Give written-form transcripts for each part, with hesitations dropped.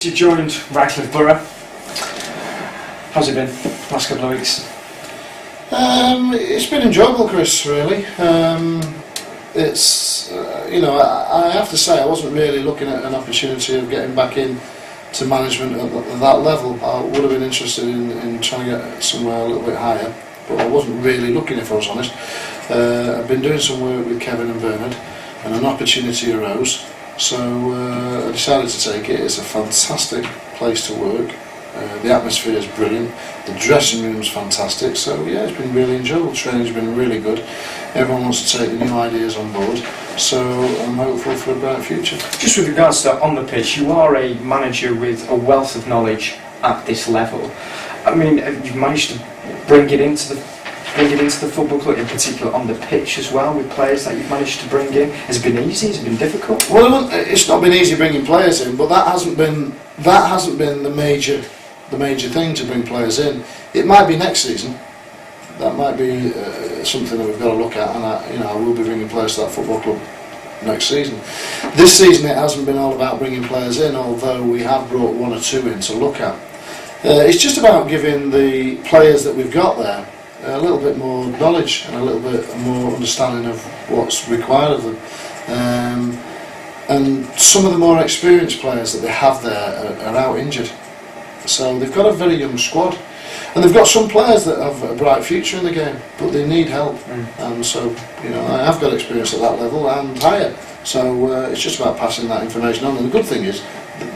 You joined Radcliffe Borough. How's it been last couple of weeks? It's been enjoyable, Chris, really. It's I have to say I wasn't really looking at an opportunity of getting back in to management at that level. I would have been interested in trying to get somewhere a little bit higher, but I wasn't really looking, if I was honest. I've been doing some work with Kevin and Bernard, and an opportunity arose, so I decided to take it. It's a fantastic place to work. The atmosphere is brilliant, the dressing room is fantastic, so yeah, it's been really enjoyable. Training's been really good. Everyone wants to take the new ideas on board, so I'm hopeful for a bright future. Just with regards to on the pitch, you are a manager with a wealth of knowledge at this level. I mean, you've managed to bring it into the football club, in particular on the pitch as well, with players that you've managed to bring in. Has it been easy? Has it been difficult? Well, it's not been easy bringing players in, but that hasn't been the major thing to bring players in. It might be next season. That might be something that we've got to look at, and I will be bringing players to that football club next season. This season it hasn't been all about bringing players in, although we have brought one or two in to look at. It's just about giving the players that we've got there a little bit more knowledge and a little bit more understanding of what's required of them. And some of the more experienced players that they have there are out injured. So they've got a very young squad, and they've got some players that have a bright future in the game, but they need help. And so, I have got experience at that level and higher. So it's just about passing that information on. And the good thing is,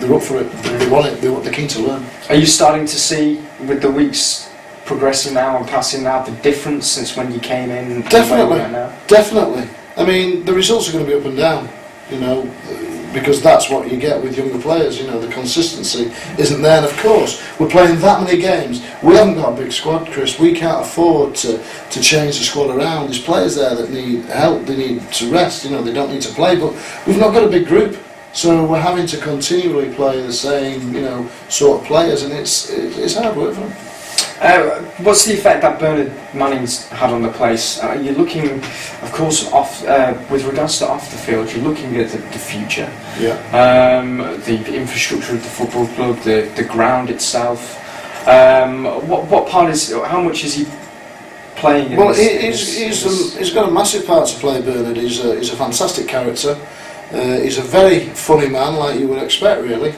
they're up for it. They want it. They're keen to learn. Are you starting to see, with the weeks progressing now and passing now, the difference since when you came in? Definitely. I mean, the results are going to be up and down. Because that's what you get with younger players. The consistency isn't there, and of course we're playing that many games. We haven't got a big squad, Chris. We can't afford to change the squad around. There's players there that need help, they need to rest, they don't need to play, but we've not got a big group, so we're having to continually play the same sort of players, and it's hard work for them. What's the effect that Bernard Manning's had on the place? You're looking, of course, off with regards to off the field. You're looking at the future. Yeah. The infrastructure of the football club, the ground itself. What part is? How much is he playing? Well, he's got a massive part to play. Bernard. He's a fantastic character. He's a very funny man, like you would expect, really.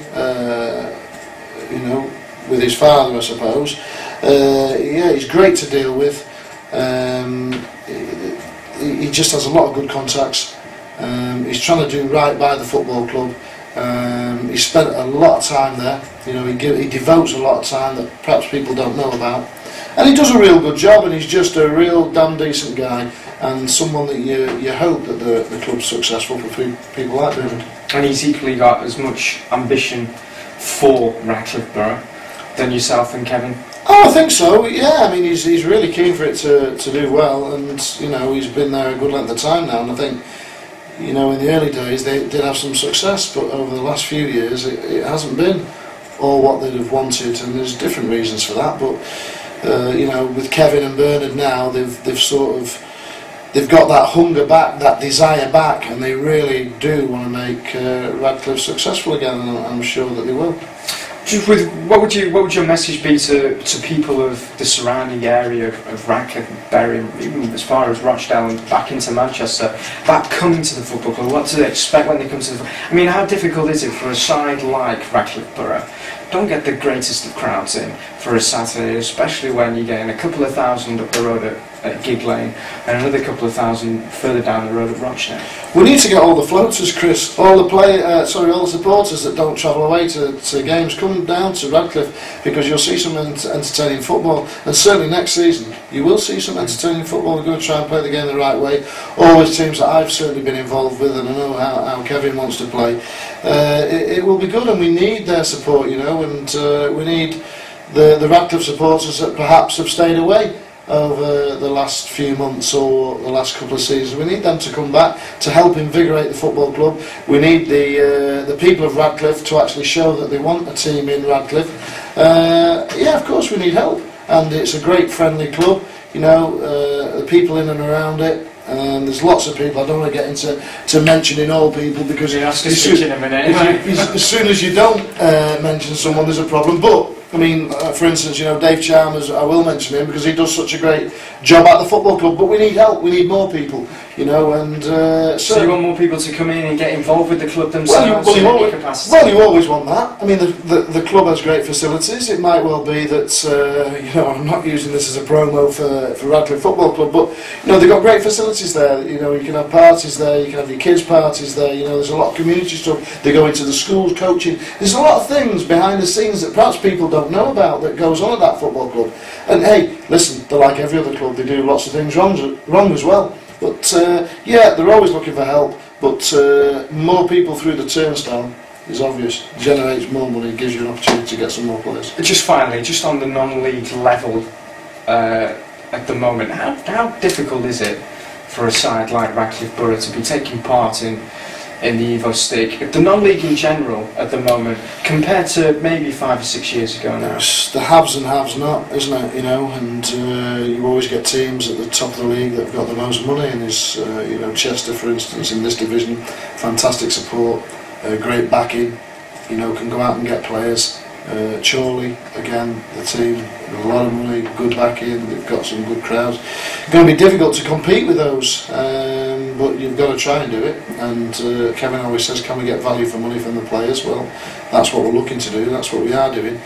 With his father, I suppose. He's great to deal with. He just has a lot of good contacts. He's trying to do right by the football club. He's spent a lot of time there. He devotes a lot of time that perhaps people don't know about. And he does a real good job, and he's just a real damn decent guy, and someone that you hope that the club's successful for people like Bernard. And he's equally got as much ambition for Radcliffe Borough than yourself and Kevin? Oh, I think so, yeah. I mean, he's really keen for it to do well, and he's been there a good length of time now, and I think in the early days they did have some success, but over the last few years it hasn't been all what they'd have wanted, and there's different reasons for that, but with Kevin and Bernard now, they've got that hunger back, that desire back, and they really do want to make Radcliffe successful again, and I'm sure that they will. What would your message be to people of the surrounding area of Radcliffe, Bury, even as far as Rochdale and back into Manchester, about coming to the football club? What to expect when they come to the? I mean, how difficult is it for a side like Radcliffe Borough? Don't get the greatest of crowds in for a Saturday, especially when you're getting a couple of thousand up the road at Gig Lane and another couple of thousand further down the road at Rochdale. We need to get all the floaters, Chris, all the supporters that don't travel away to games, come down to Radcliffe, because you'll see some entertaining football, and certainly next season you will see some entertaining football. We're going to try and play the game the right way. Always teams that I've certainly been involved with, and I know how Kevin wants to play. It will be good, and we need their support, and we need the Radcliffe supporters that perhaps have stayed away over the last few months or the last couple of seasons. We need them to come back to help invigorate the football club. We need the people of Radcliffe to actually show that they want a team in Radcliffe. Of course we need help, and it's a great friendly club. The people in and around it And there's lots of people. I don't want to get into mentioning all people because ask us in a minute. As soon as you don't mention someone, there's a problem. But I mean, for instance, Dave Chalmers, I will mention him because he does such a great job at the football club. But we need help. We need more people. And so you want more people to come in and get involved with the club themselves? Well, you always want that. I mean, the club has great facilities. It might well be that I'm not using this as a promo for Radcliffe Football Club, but they've got great facilities there. You can have parties there. You can have your kids' parties there. There's a lot of community stuff. They go into the schools coaching. There's a lot of things behind the scenes that perhaps people don't know about that goes on at that football club. And hey, listen, they're like every other club. They do lots of things wrong as well. But they're always looking for help. But more people through the turnstile is obvious. Generates more money, gives you an opportunity to get some more players. Just finally, just on the non-league level at the moment, how difficult is it for a side like Radcliffe Borough to be taking part in the Evo Stick, the non-league in general at the moment, compared to maybe 5 or 6 years ago now? It's the haves and haves not, isn't it? And you always get teams at the top of the league that have got the most money, and there's Chester, for instance, in this division, fantastic support, great backing, can go out and get players. Chorley, again, the team, a lot of money, good backing, they've got some good crowds. It's going to be difficult to compete with those, but you've got to try and do it. And Kevin always says, can we get value for money from the players? Well, that's what we're looking to do, that's what we are doing.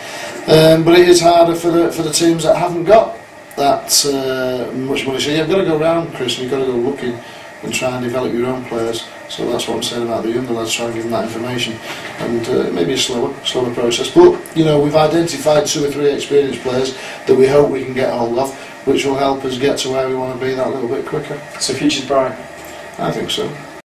But it is harder for the teams that haven't got that much money. So you've got to go around, Chris, and you've got to go looking and try and develop your own players. So that's what I'm saying about the younger lads, try and give them that information. And maybe a slower process. But, we've identified 2 or 3 experienced players that we hope we can get hold of, which will help us get to where we want to be that little bit quicker. So future's bright? I think so.